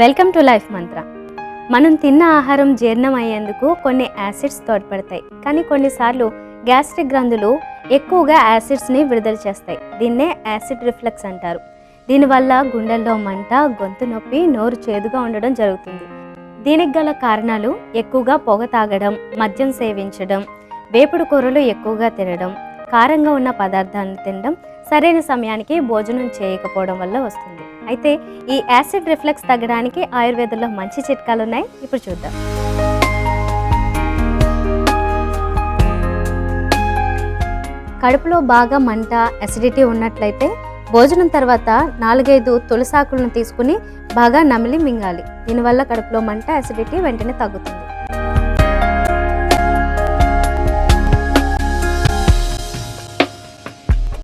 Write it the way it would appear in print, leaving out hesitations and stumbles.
Welcome to life మంత్ర. మనం తిన్న ఆహారం జీర్ణం అయ్యేందుకు కొన్ని యాసిడ్స్ తోడ్పడతాయి, కానీ కొన్నిసార్లు గ్యాస్ట్రిక్ గ్రంథులు ఎక్కువగా యాసిడ్స్ని విడుదల చేస్తాయి. దీన్నే యాసిడ్ రిఫ్లక్స్ అంటారు. దీనివల్ల గుండెల్లో మంట, గొంతు నొప్పి, నోరు చేదుగా ఉండడం జరుగుతుంది. దీనికి గల కారణాలు ఎక్కువగా పొగ తాగడం, మద్యం సేవించడం, వేపుడు కూరలు ఎక్కువగా తినడం, కారంగా ఉన్న పదార్థాలను తినడం, సరైన సమయానికి భోజనం చేయకపోవడం వల్ల వస్తుంది. అయితే ఈ యాసిడ్ రిఫ్లక్స్ తగ్గడానికి ఆయుర్వేదంలో మంచి చిట్కాలు ఉన్నాయి, ఇప్పుడు చూద్దాం. కడుపులో బాగా మంట, అసిడిటీ ఉన్నట్లయితే భోజనం తర్వాత 4-5 తులసాకులను తీసుకుని బాగా నమిలి మింగాలి. దీనివల్ల కడుపులో మంట, అసిడిటీ వెంటనే తగ్గుతుంది.